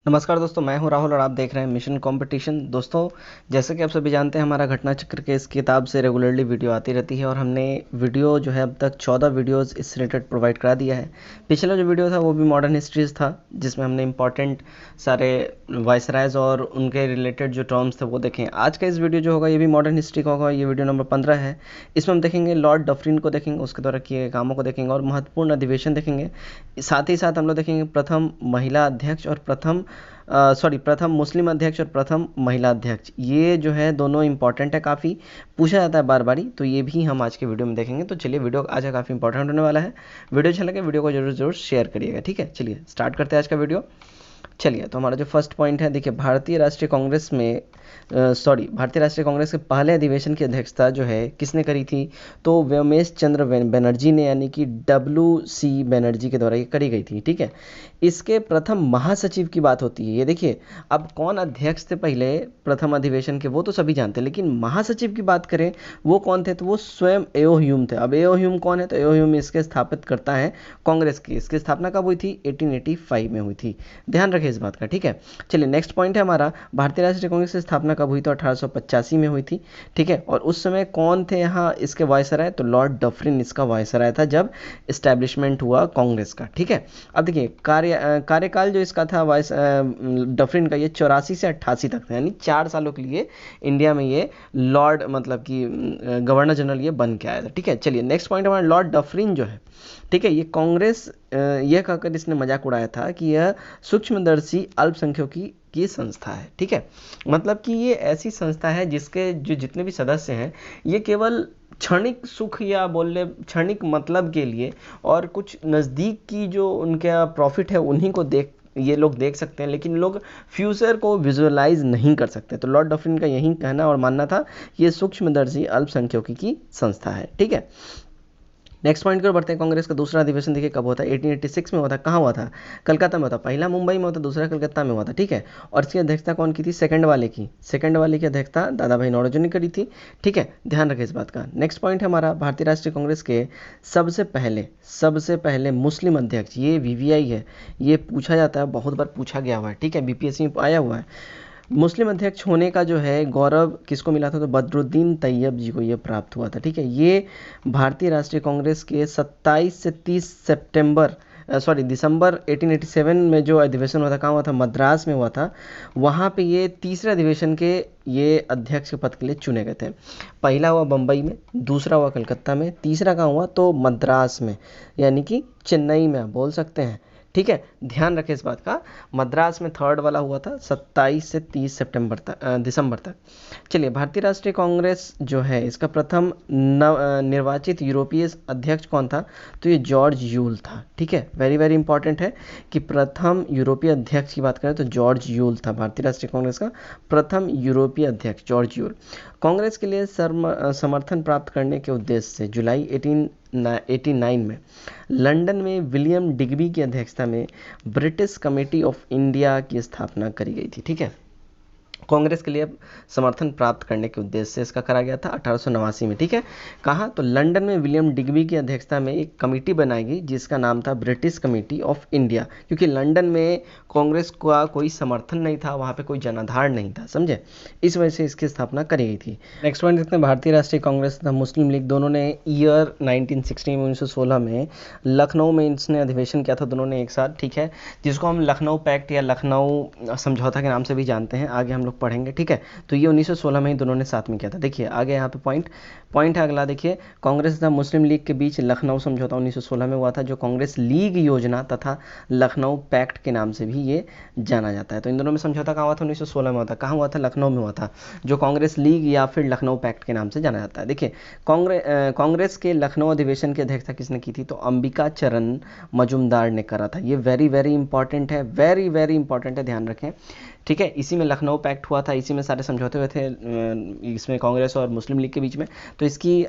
नमस्कार दोस्तों, मैं हूं राहुल और आप देख रहे हैं मिशन कंपटीशन। दोस्तों, जैसे कि आप सभी जानते हैं, हमारा घटना चक्र के इस किताब से रेगुलरली वीडियो आती रहती है और हमने वीडियो जो है अब तक 14 वीडियोस इस रिलेटेड प्रोवाइड करा दिया है। पिछला जो वीडियो था वो भी मॉडर्न हिस्ट्रीज था, जिसमें हमने इंपॉर्टेंट सारे वायसरायज और उनके रिलेटेड जो टर्म्स थे वो देखें। आज का इस वीडियो जो होगा ये भी मॉडर्न हिस्ट्री का होगा। ये वीडियो नंबर 15 है। इसमें हम देखेंगे लॉर्ड डफरिन को, देखेंगे उसके द्वारा किए गए कामों को देखेंगे और महत्वपूर्ण अधिवेशन देखेंगे। साथ ही साथ हम लोग देखेंगे प्रथम महिला अध्यक्ष और प्रथम मुस्लिम अध्यक्ष और प्रथम महिला अध्यक्ष। ये जो है दोनों इंपॉर्टेंट है, काफ़ी पूछा जाता है बार बारी, तो ये भी हम आज के वीडियो में देखेंगे। तो चलिए, वीडियो आज का काफ़ी इंपॉर्टेंट होने वाला है। वीडियो अच्छा लगे वीडियो को जरूर जरूर शेयर करिएगा, ठीक है। चलिए स्टार्ट करते हैं आज का वीडियो। चलिए, तो हमारा जो फर्स्ट पॉइंट है, देखिए भारतीय राष्ट्रीय कांग्रेस के पहले अधिवेशन की अध्यक्षता जो है किसने करी थी? तो व्योमेश चंद्र बनर्जी ने, यानी कि WC बनर्जी के द्वारा ये करी गई थी, ठीक है। इसके प्रथम महासचिव की बात होती है। ये देखिए, अब कौन अध्यक्ष थे पहले प्रथम अधिवेशन के वो तो सभी जानते हैं, लेकिन महासचिव की बात करें वो कौन थे? तो वो स्वयं एओ ह्यूम थे। अब एओ ह्यूम कौन है? तो एओ ह्यूम इसके स्थापित करता है कांग्रेस की। इसकी स्थापना कब हुई थी? 1885 में हुई थी। ध्यान रखें इस बात का, ठीक है। चलिए, नेक्स्ट पॉइंट है हमारा, भारतीय राष्ट्रीय कांग्रेस की स्थापना कब हुई? तो 1885 में हुई थी, ठीक है। और उस समय कौन थे यहाँ इसके वायसराय? तो लॉर्ड डफरिन इसका वायसराय था जब इस्टेब्लिशमेंट हुआ कांग्रेस का, ठीक है। अब देखिए कार्यकाल जो इसका था वाइस डफरिन का, ये 84 से 88 तक था, यानी 4 सालों के लिए इंडिया में ये लॉर्ड मतलब कि गवर्नर जनरल ये बन के आया था, ठीक है। चलिए, नेक्स्ट पॉइंट हमारा, लॉर्ड डफरिन जो है, ठीक है, ये कांग्रेस यह कहकर इसने मजाक उड़ाया था कि यह सूक्ष्मदर्शी अल्पसंख्यकों की संस्था है, ठीक है। मतलब कि ये ऐसी संस्था है जिसके जो जितने भी सदस्य हैं ये केवल क्षणिक सुख या बोल ले क्षणिक मतलब के लिए और कुछ नज़दीक की जो उनका प्रॉफिट है उन्हीं को ये लोग देख सकते हैं, लेकिन लोग फ्यूचर को विजुअलाइज नहीं कर सकते। तो लॉर्ड डफरिन का यही कहना और मानना था, ये सूक्ष्मदर्शी अल्पसंख्यकों की संस्था है, ठीक है। नेक्स्ट पॉइंट की ओर बढ़ते हैं। कांग्रेस का दूसरा अधिवेशन देखिए कब होता है? 1886 में हुआ था। कहाँ हुआ था? कलकत्ता में हुआ था। पहला मुंबई में हुआ था, दूसरा कलकत्ता में हुआ था, ठीक है। और इसकी अध्यक्षता कौन की थी? सेकंड वाले की अध्यक्षता दादा भाई नौरोजी ने करी थी, ठीक है। ध्यान रखें इस बात का। नेक्स्ट पॉइंट है हमारा, भारतीय राष्ट्रीय कांग्रेस के सबसे पहले मुस्लिम अध्यक्ष, ये VVI है, ये पूछा जाता है, बहुत बार पूछा गया हुआ है, ठीक है, BPSC में आया हुआ है। मुस्लिम अध्यक्ष होने का जो है गौरव किसको मिला था? तो बदरुद्दीन तैयब जी को ये प्राप्त हुआ था, ठीक है। ये भारतीय राष्ट्रीय कांग्रेस के 27 से 30 दिसंबर 1887 में जो अधिवेशन हुआ था, कहाँ हुआ था? मद्रास में हुआ था। वहाँ पे ये तीसरे अधिवेशन के ये अध्यक्ष के पद के लिए चुने गए थे। पहला हुआ बम्बई में, दूसरा हुआ कलकत्ता में, तीसरा कहाँ हुआ? तो मद्रास में, यानी कि चेन्नई में आप बोल सकते हैं, ठीक है। ध्यान रखें इस बात का, मद्रास में थर्ड वाला हुआ था 27 से 30 दिसंबर तक। चलिए, भारतीय राष्ट्रीय कांग्रेस जो है इसका प्रथम निर्वाचित यूरोपीय अध्यक्ष कौन था? तो ये जॉर्ज यूल था, ठीक है। वेरी वेरी इंपॉर्टेंट है कि प्रथम यूरोपीय अध्यक्ष की बात करें तो जॉर्ज यूल था भारतीय राष्ट्रीय कांग्रेस का प्रथम यूरोपीय अध्यक्ष, जॉर्ज यूल। कांग्रेस के लिए समर्थन प्राप्त करने के उद्देश्य से जुलाई 1889 में लंदन में विलियम डिग्बी की अध्यक्षता में ब्रिटिश कमेटी ऑफ इंडिया की स्थापना करी गई थी, ठीक है। कांग्रेस के लिए समर्थन प्राप्त करने के उद्देश्य से इसका करा गया था 1889 में, ठीक है। कहाँ? तो लंदन में विलियम डिग्बी की अध्यक्षता में एक कमेटी बनाई गई जिसका नाम था ब्रिटिश कमेटी ऑफ इंडिया, क्योंकि लंदन में कांग्रेस का कोई समर्थन नहीं था, वहाँ पे कोई जनाधार नहीं था, समझे, इस वजह से इसकी स्थापना करी गई थी। नेक्स्ट पॉइंट देखते हैं, भारतीय राष्ट्रीय कांग्रेस तथा मुस्लिम लीग दोनों ने ईयर 1916 में 1916 में लखनऊ में इसने अधिवेशन किया था, दोनों ने एक साथ, ठीक है, जिसको हम लखनऊ पैक्ट या लखनऊ समझौता के नाम से भी जानते हैं, आगे हम लोग पढ़ेंगे, ठीक है। तो ये 1916 में ही दोनों ने साथ में किया था। देखिए आगे यहाँ पे पॉइंट है अगला, देखिए कांग्रेस तथा मुस्लिम लीग के बीच लखनऊ समझौता 1916 में हुआ था, जो कांग्रेस लीग योजना तथा लखनऊ पैक्ट के नाम से भी ये जाना जाता है। तो इन दोनों में समझौता कहाँ हुआ था? 1916 में हुआ था। कहाँ हुआ था? लखनऊ में हुआ था, जो कांग्रेस लीग या फिर लखनऊ पैक्ट के नाम से जाना जाता है। देखिए, कांग्रेस के लखनऊ अधिवेशन की अध्यक्षता किसने की थी? तो अंबिका चरण मजुमदार ने करा था। ये वेरी वेरी इंपॉर्टेंट है, वेरी वेरी इंपॉर्टेंट है, ध्यान रखें, ठीक है। इसी में लखनऊ पैक्ट हुआ था, इसी में सारे समझौते हुए थे इसमें कांग्रेस और मुस्लिम लीग के बीच में। तो इसकी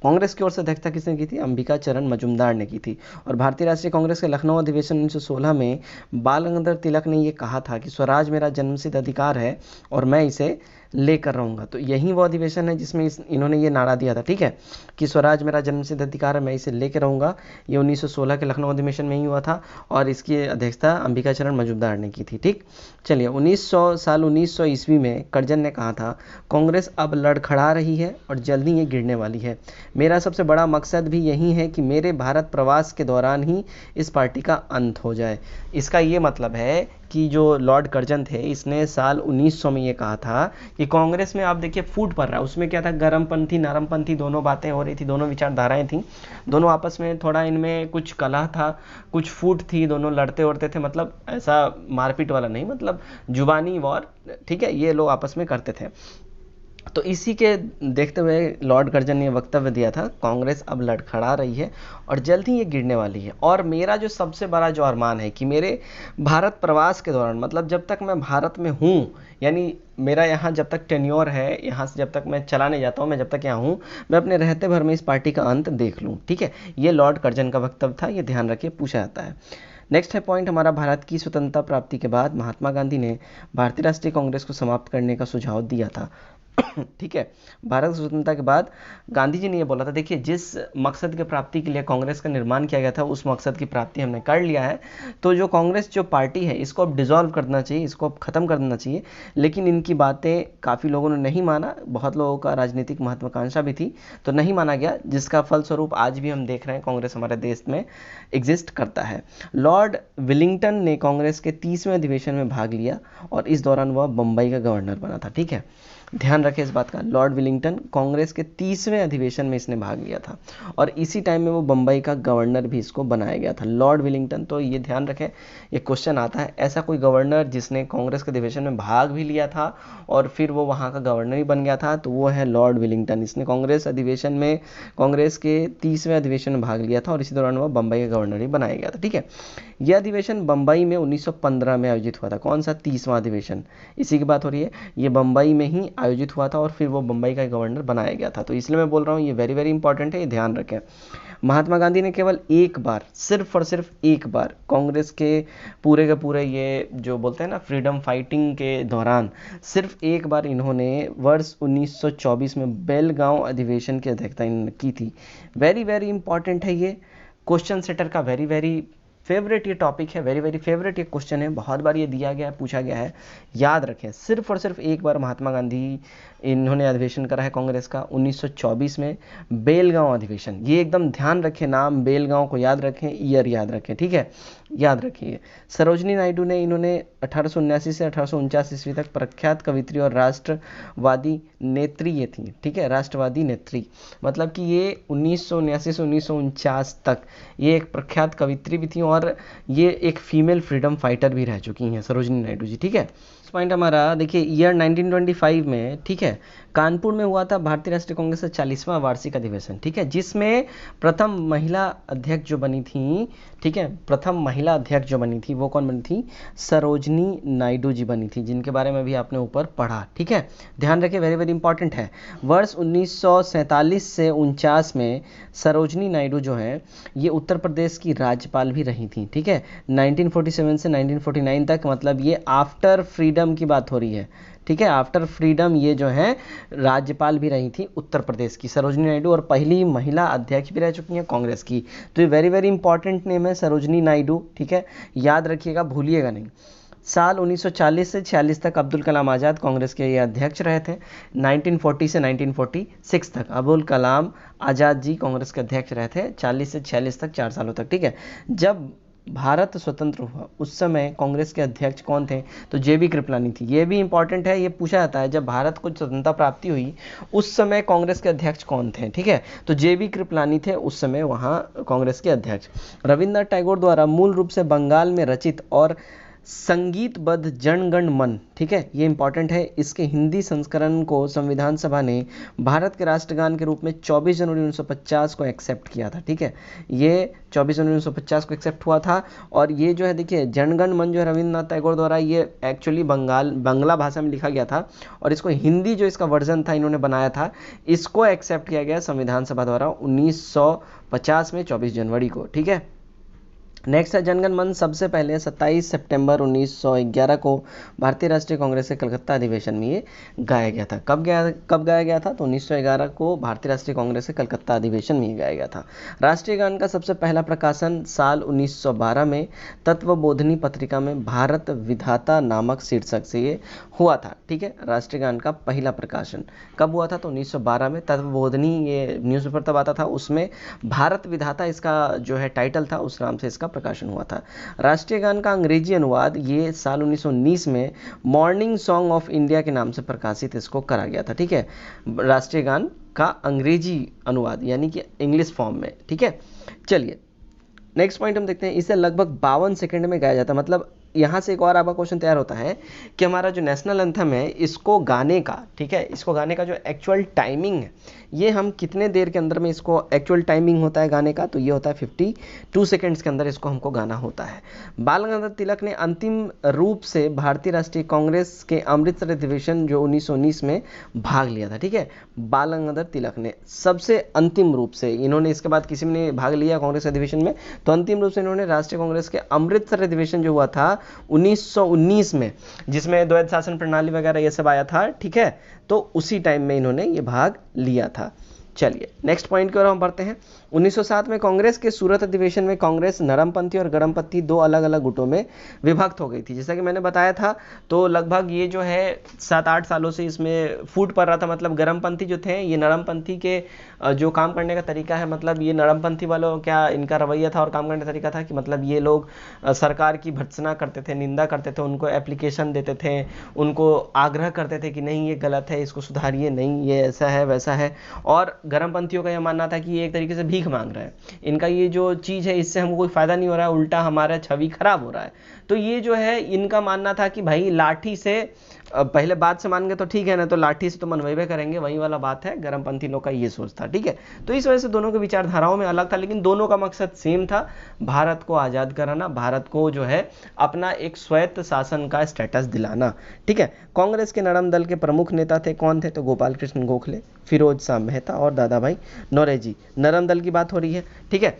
कांग्रेस की ओर से अध्यक्षता किसने की थी? अंबिका चरण मजुमदार ने की थी। और भारतीय राष्ट्रीय कांग्रेस के लखनऊ अधिवेशन 1916 में बाल गंगाधर तिलक ने यह कहा था कि स्वराज मेरा जन्मसिद्ध अधिकार है और मैं इसे लेकर रहूँगा। तो यही वो अधिवेशन है जिसमें इन्होंने ये नारा दिया था, ठीक है, कि स्वराज मेरा जन्मसिद्ध अधिकार है, मैं इसे लेकर रहूँगा। ये 1916 के लखनऊ अधिवेशन में ही हुआ था और इसकी अध्यक्षता अंबिका चरण मजूमदार ने की थी। ठीक, चलिए 1900 ईस्वी में कर्जन ने कहा था, कांग्रेस अब लड़खड़ा रही है और जल्दी ये गिरने वाली है। मेरा सबसे बड़ा मकसद भी यही है कि मेरे भारत प्रवास के दौरान ही इस पार्टी का अंत हो जाए। इसका ये मतलब है कि जो लॉर्ड कर्जन थे, इसने साल 1900 में ये कहा था कि कांग्रेस में आप देखिए फूट पड़ रहा है। उसमें क्या था, गर्मपंथी नरमपंथी दोनों बातें हो रही थी, दोनों विचारधाराएं थी, दोनों आपस में थोड़ा इनमें कुछ कलह था, कुछ फूट थी, दोनों लड़ते उड़ते थे, मतलब ऐसा मारपीट वाला नहीं, मतलब जुबानी वॉर, ठीक है, ये लोग आपस में करते थे। तो इसी के देखते हुए लॉर्ड कर्जन ने वक्तव्य दिया था, कांग्रेस अब लड़खड़ा रही है और जल्द ही ये गिरने वाली है। और मेरा जो सबसे बड़ा जो अरमान है कि मेरे भारत प्रवास के दौरान, मतलब जब तक मैं भारत में हूँ, यानी मेरा यहाँ जब तक टेन्योर है, यहाँ से जब तक मैं चलाने जाता हूँ, मैं जब तक यहाँ हूँ, मैं अपने रहते भर में इस पार्टी का अंत देख लूँ। ठीक है, ये लॉर्ड कर्जन का वक्तव्य था, ये ध्यान रखिए, पूछा जाता है। नेक्स्ट है पॉइंट हमारा, भारत की स्वतंत्रता प्राप्ति के बाद महात्मा गांधी ने भारतीय राष्ट्रीय कांग्रेस को समाप्त करने का सुझाव दिया था। ठीक है, भारत स्वतंत्रता के बाद गांधी जी ने यह बोला था, देखिए जिस मकसद की प्राप्ति के लिए कांग्रेस का निर्माण किया गया था, उस मकसद की प्राप्ति हमने कर लिया है। तो जो कांग्रेस जो पार्टी है, इसको अब डिसॉल्व करना चाहिए, इसको अब खत्म कर देना चाहिए। लेकिन इनकी बातें काफ़ी लोगों ने नहीं माना, बहुत लोगों का राजनीतिक महत्वाकांक्षा भी थी, तो नहीं माना गया, जिसका फलस्वरूप आज भी हम देख रहे हैं कांग्रेस हमारे देश में एग्जिस्ट करता है। लॉर्ड विलिंगटन ने कांग्रेस के 30वें अधिवेशन में भाग लिया और इस दौरान वह बंबई का गवर्नर बना था। ठीक है, ध्यान रखें इस बात का, लॉर्ड विलिंगटन कांग्रेस के 30वें अधिवेशन में इसने भाग लिया था और इसी टाइम में वो बंबई का गवर्नर भी इसको बनाया गया था, लॉर्ड विलिंगटन। तो ये ध्यान रखें, ये क्वेश्चन आता है, ऐसा कोई गवर्नर जिसने कांग्रेस के अधिवेशन में भाग भी लिया था और फिर वो वहाँ का गवर्नर ही बन गया था, तो वो है लॉर्ड विलिंगटन। इसने कांग्रेस अधिवेशन में, कांग्रेस के 30वें अधिवेशन में भाग लिया था और इसी दौरान वह बंबई का गवर्नर ही बनाया गया था। ठीक है, यह अधिवेशन बंबई में 1915 में आयोजित हुआ था। कौन सा, 30वां अधिवेशन, इसी की बात हो रही है। ये बंबई में ही आयोजित हुआ था और फिर वो बंबई का गवर्नर बनाया गया था। तो इसलिए मैं बोल रहा हूँ ये वेरी वेरी इंपॉर्टेंट है, ये ध्यान रखें। महात्मा गांधी ने केवल एक बार, सिर्फ और सिर्फ एक बार, कांग्रेस के पूरे ये जो बोलते हैं ना फ्रीडम फाइटिंग के दौरान, सिर्फ एक बार इन्होंने वर्ष 1924 में बेलगांव अधिवेशन की अध्यक्षता की थी। वेरी वेरी इंपॉर्टेंट है ये, क्वेश्चन सेटर का वेरी वेरी फेवरेट ये टॉपिक है, वेरी वेरी फेवरेट ये क्वेश्चन है, बहुत बार ये दिया गया है, पूछा गया है, याद रखें। सिर्फ और सिर्फ एक बार महात्मा गांधी इन्होंने अधिवेशन करा है कांग्रेस का, 1924 में बेलगांव अधिवेशन। ये एकदम ध्यान रखें, नाम बेलगांव को याद रखें, ईयर याद रखें, ठीक है, याद रखिए। सरोजनी नायडू ने, इन्होंने 1879 से 1849 ईस्वी तक प्रख्यात कवित्री और राष्ट्रवादी नेत्री ये थी। ठीक है, राष्ट्रवादी नेत्री, मतलब कि ये 1979 से 1949 तक ये एक प्रख्यात कवित्री भी थी और ये एक फीमेल फ्रीडम फाइटर भी रह चुकी हैं सरोजनी नायडू जी। ठीक है, पॉइंट हमारा देखिए, ईयर 1925 में, ठीक है, कानपुर में हुआ था भारतीय राष्ट्रीय कांग्रेस का 40वां वार्षिक अधिवेशन। ठीक है, जिसमें प्रथम महिला अध्यक्ष जो बनी थी, ठीक है, प्रथम महिला अध्यक्ष जो बनी थी वो कौन बनी थी, सरोजनी नायडू जी बनी थी, जिनके बारे में भी आपने ऊपर पढ़ा। ठीक है, ध्यान रखिए, वेरी वेरी इंपॉर्टेंट है। वर्ष 1947 से 49 में सरोजनी नायडू जो है ये उत्तर प्रदेश की राज्यपाल भी रही थी। ठीक है, 1947 से 1949 तक, मतलब ये आफ्टर फ्रीडम की बात हो रही है। ठीक है, आफ्टर फ्रीडम ये जो है राज्यपाल भी रही थी उत्तर प्रदेश की सरोजनी नायडू, और पहली महिला अध्यक्ष भी रह चुकी हैं कांग्रेस की। तो ये वेरी वेरी इंपॉर्टेंट नेम है सरोजनी नायडू। ठीक है, याद रखिएगा, भूलिएगा नहीं। साल 1940 से 46 तक अब्दुल कलाम आज़ाद कांग्रेस के ये अध्यक्ष रहे थे। 1940 से 1946 तक अब्दुल कलाम आज़ाद जी कांग्रेस के अध्यक्ष रहे थे, 40 से 46 तक, 4 सालों तक। ठीक है, जब भारत स्वतंत्र हुआ उस समय कांग्रेस के अध्यक्ष कौन थे, तो जेबी कृपलानी थी। ये भी इंपॉर्टेंट है, ये पूछा जाता है, जब भारत को स्वतंत्रता प्राप्ति हुई उस समय कांग्रेस के अध्यक्ष कौन थे। ठीक है, तो जेबी कृपलानी थे उस समय वहाँ कांग्रेस के अध्यक्ष। रविन्द्रनाथ टैगोर द्वारा मूल रूप से बंगाल में रचित और संगीतबद्ध जनगण मन, ठीक है, ये इंपॉर्टेंट है, इसके हिंदी संस्करण को संविधान सभा ने भारत के राष्ट्रगान के रूप में 24 जनवरी 1950 को एक्सेप्ट किया था। ठीक है, ये 24 जनवरी 1950 को एक्सेप्ट हुआ था। और ये जो है देखिए, जनगण मन जो है रविन्द्रनाथ टैगोर द्वारा, ये एक्चुअली बांग्ला भाषा में लिखा गया था और इसको हिंदी जो इसका वर्जन था इन्होंने बनाया था, इसको एक्सेप्ट किया गया संविधान सभा द्वारा 1950 में 24 जनवरी को। ठीक है, नेक्स्ट है जनगण मन सबसे पहले 27 सितंबर 1911 को भारतीय राष्ट्रीय कांग्रेस के कलकत्ता अधिवेशन में ये गाया गया था। कब गाया गया था? तो 1911 को भारतीय राष्ट्रीय कांग्रेस के कलकत्ता अधिवेशन में ये गाया गया था। राष्ट्रीय गान का सबसे पहला प्रकाशन साल 1912 में तत्वबोधिनी पत्रिका में भारत विधाता नामक शीर्षक से ये हुआ था। ठीक है, राष्ट्रीय गान का पहला प्रकाशन कब हुआ था? तो 1912 में तत्वबोधिनी ये न्यूज़पेपर तब आता था, उसमें भारत विधाता इसका जो है टाइटल था, उस नाम से इसका प्रकाशन हुआ था। राष्ट्रीय गान का अंग्रेजी अनुवाद ये साल 1919 में मॉर्निंग सॉन्ग ऑफ इंडिया के नाम से प्रकाशित इसको करा गया था। ठीक है, राष्ट्रीय गान का अंग्रेजी अनुवाद यानी कि इंग्लिश फॉर्म में। ठीक है, चलिए नेक्स्ट पॉइंट हम देखते हैं। इसे लगभग 52 सेकंड में गाया जाता है। मतलब यहाँ से एक और आपका क्वेश्चन तैयार होता है कि हमारा जो नेशनल एंथम है इसको गाने का, ठीक है, इसको गाने का जो एक्चुअल टाइमिंग है ये हम कितने देर के अंदर में इसको एक्चुअल टाइमिंग होता है गाने का? तो ये होता है 52 सेकंड्स के अंदर इसको हमको गाना होता है। बाल गंगाधर तिलक ने अंतिम रूप से भारतीय राष्ट्रीय कांग्रेस के अमृतसर अधिवेशन जो 1919 में भाग लिया था। ठीक है, बाल गंगाधर तिलक ने सबसे अंतिम रूप से, इन्होंने इसके बाद किसी ने भाग लिया कांग्रेस अधिवेशन में, तो अंतिम रूप से इन्होंने राष्ट्रीय कांग्रेस के अमृतसर अधिवेशन जो हुआ था 1919 में, जिसमें द्वैध शासन प्रणाली वगैरह ये सब आया था। ठीक है, तो उसी टाइम में इन्होंने ये भाग लिया था। चलिए नेक्स्ट पॉइंट की ओर हम बढ़ते हैं। 1907 में कांग्रेस के सूरत अधिवेशन में कांग्रेस नरमपंथी और गरमपंथी दो अलग अलग गुटों में विभक्त हो गई थी। जैसा कि मैंने बताया था, तो लगभग ये जो है 7-8 सालों से इसमें फूट पड़ रहा था। मतलब गरमपंथी जो थे ये नरमपंथी के जो काम करने का तरीका है, मतलब ये नरमपंथी वालों क्या इनका रवैया था और काम करने का तरीका था कि मतलब ये लोग सरकार की भर्त्सना करते थे, निंदा करते थे, उनको एप्लीकेशन देते थे, उनको आग्रह करते थे कि नहीं ये गलत है, इसको सुधारिए, नहीं ये ऐसा है वैसा है। और गरमपंथियों का यह मानना था कि ये एक तरीके से भीख मांग रहा है, इनका ये जो चीज़ है इससे हमको कोई फ़ायदा नहीं हो रहा है, उल्टा हमारा छवि खराब हो रहा है। तो ये जो है इनका मानना था कि भाई लाठी से, पहले बात से मान गए तो ठीक है ना, तो लाठी से तो मनवेबे करेंगे, वही वाला बात है। गरमपंथी लोग का ये सोच था। ठीक है, तो इस वजह से दोनों की विचारधाराओं में अलग था, लेकिन दोनों का मकसद सेम था, भारत को आज़ाद कराना, भारत को जो है अपना एक स्वायत्त शासन का स्टेटस दिलाना। ठीक है, कांग्रेस के नरम दल के प्रमुख नेता थे, कौन थे? तो गोपाल कृष्ण गोखले, फिरोज शाह मेहता और दादा भाई नौरोजी। नरम दल की बात हो रही है। ठीक है,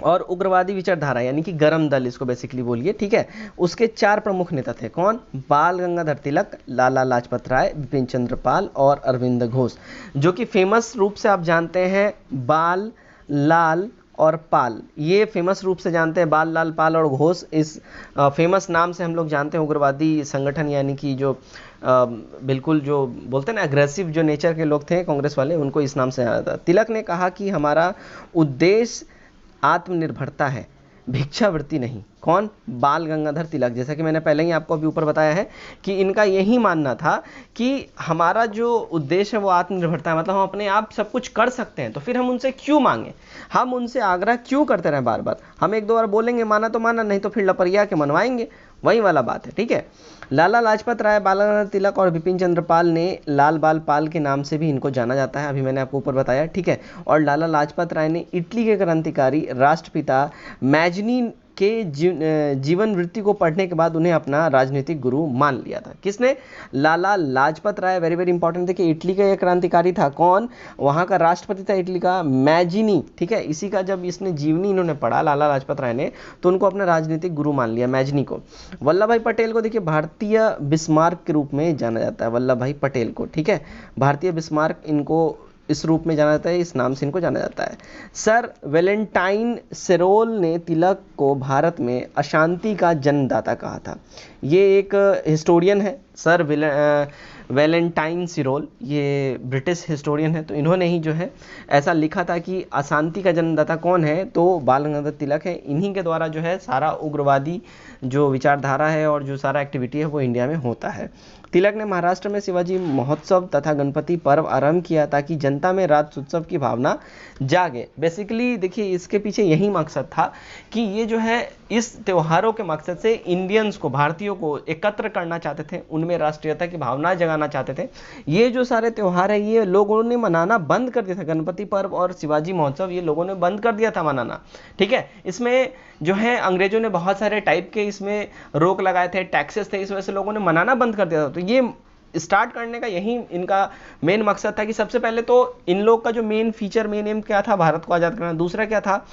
और उग्रवादी विचारधारा यानी कि गरम दल इसको बेसिकली बोलिए। ठीक है, उसके 4 प्रमुख नेता थे, कौन? बाल गंगाधर तिलक, लाला लाजपत राय, बिपिन चंद्र पाल और अरविंद घोष, जो कि फेमस रूप से आप जानते हैं बाल, लाल और पाल, ये फेमस रूप से जानते हैं, बाल, लाल, पाल और घोष। इस फेमस नाम से हम लोग जानते हैं उग्रवादी संगठन, यानी कि जो बिल्कुल जो बोलते हैं ना अग्रेसिव जो नेचर के लोग थे कांग्रेस वाले, उनको इस नाम से जाना था। तिलक ने कहा कि हमारा उद्देश्य आत्मनिर्भरता है, भिक्षावृत्ति नहीं। कौन? बाल गंगाधर तिलक। जैसा कि मैंने पहले ही आपको अभी ऊपर बताया है कि इनका यही मानना था कि हमारा जो उद्देश्य है वो आत्मनिर्भरता है, मतलब हम अपने आप सब कुछ कर सकते हैं, तो फिर हम उनसे क्यों मांगे, हम उनसे आग्रह क्यों करते रहें बार बार? हम 1-2 बार बोलेंगे माना तो माना, नहीं तो फिर लपरिया के मनवाएंगे, वही वाला बात है। ठीक है, लाला लाजपत राय, बाल गंगाधर तिलक और बिपिन चंद्र पाल ने लाल बाल पाल के नाम से भी इनको जाना जाता है, अभी मैंने आपको ऊपर बताया। ठीक है, और लाला लाजपत राय ने इटली के क्रांतिकारी राष्ट्रपिता मैजनी के जीवन वृत्ति को पढ़ने के बाद उन्हें अपना राजनीतिक गुरु मान लिया था। किसने? Lala Lajpat Rai. Very very important, देखिए इटली का एक क्रांतिकारी था, कौन? वहाँ का राष्ट्रपति था इटली का, मैजिनी। ठीक है, इसी का जब इसने जीवनी इन्होंने पढ़ा लाला लाजपत राय ने, तो उनको अपना राजनीतिक गुरु मान लिया, मैजिनी को। वल्लभ भाई पटेल को देखिए भारतीय बिस्मार्क के रूप में जाना जाता है, वल्लभ भाई पटेल को। ठीक है, भारतीय बिस्मार्क इनको इस रूप में जाना जाता है, इस नाम से इनको जाना जाता है। सर वेलेंटाइन सेरोल ने तिलक को भारत में अशांति का जन्मदाता कहा था। ये एक हिस्टोरियन है, सर वेलेंटाइन सिरोल, ये ब्रिटिश हिस्टोरियन है, तो इन्होंने ही जो है ऐसा लिखा था कि अशांति का जन्मदाता कौन है? तो बाल गंगाधर तिलक है। इन्हीं के द्वारा जो है सारा उग्रवादी जो विचारधारा है और जो सारा एक्टिविटी है वो इंडिया में होता है। तिलक ने महाराष्ट्र में शिवाजी महोत्सव तथा गणपति पर्व आरंभ किया ताकि जनता में राज्योत्सव की भावना जागे। बेसिकली देखिए इसके पीछे यही मकसद था कि ये जो है इस त्योहारों के मकसद से इंडियंस को, भारतीयों को एकत्र करना चाहते थे, उनमें राष्ट्रीयता की भावना जगाना चाहते थे। ये जो सारे त्योहार है ये लोगों ने मनाना बंद कर दिया था, गणपति पर्व और शिवाजी महोत्सव ये लोगों ने बंद कर दिया था मनाना। ठीक है, इसमें जो है अंग्रेजों ने बहुत सारे टाइप के इसमें रोक लगाए थे, टैक्सेस थे, इस वजह से लोगों ने मनाना बंद कर दिया था। तो ये स्टार्ट करने का यही इनका मेन मकसद था कि सबसे पहले तो इन लोग का जो मेन फीचर, मेन एम क्या था? भारत को आज़ाद करना। दूसरा क्या था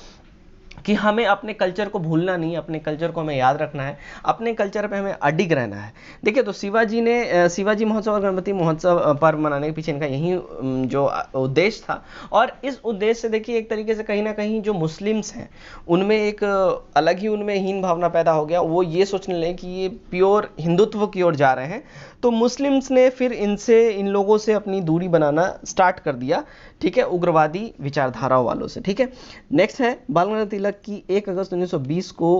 कि हमें अपने कल्चर को भूलना नहीं, अपने कल्चर को हमें याद रखना है, अपने कल्चर पे हमें अडिग रहना है। देखिए, तो शिवाजी महोत्सव और गणपति महोत्सव पर्व मनाने के पीछे इनका यही जो उद्देश्य था। और इस उद्देश्य से देखिए एक तरीके से कहीं ना कहीं जो मुस्लिम्स हैं उनमें एक अलग ही उनमें हीन भावना पैदा हो गया। वो ये सोचने लगे कि ये प्योर हिंदुत्व की ओर जा रहे हैं, तो मुस्लिम्स ने फिर इन लोगों से अपनी दूरी बनाना स्टार्ट कर दिया, ठीक है, उग्रवादी विचारधाराओं वालों से। ठीक है, नेक्स्ट है बाल गंगाधर तिलक की 1 अगस्त 1920 को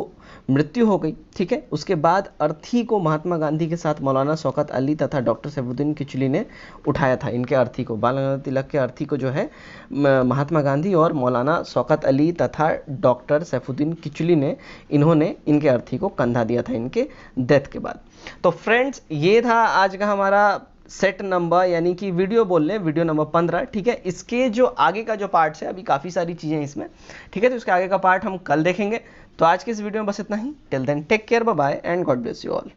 मृत्यु हो गई। ठीक है, उसके बाद अर्थी को महात्मा गांधी के साथ मौलाना शौकत अली तथा डॉक्टर सैफुद्दीन किचलू ने उठाया था। इनके अर्थी को, बाल गंगाधर तिलक के अर्थी को जो है महात्मा गांधी और मौलाना शौकत अली तथा डॉक्टर सैफुद्दीन किचलू ने इन्होंने इनके अर्थी को कंधा दिया था इनके डेथ के बाद। तो फ्रेंड्स, ये था आज का हमारा सेट नंबर, यानी कि वीडियो बोल लें, वीडियो नंबर 15। ठीक है, इसके जो आगे का जो पार्ट है, अभी काफ़ी सारी चीज़ें इसमें, ठीक है, तो इसके आगे का पार्ट हम कल देखेंगे। तो आज के इस वीडियो में बस इतना ही। Till then take care, bye bye and God bless you all.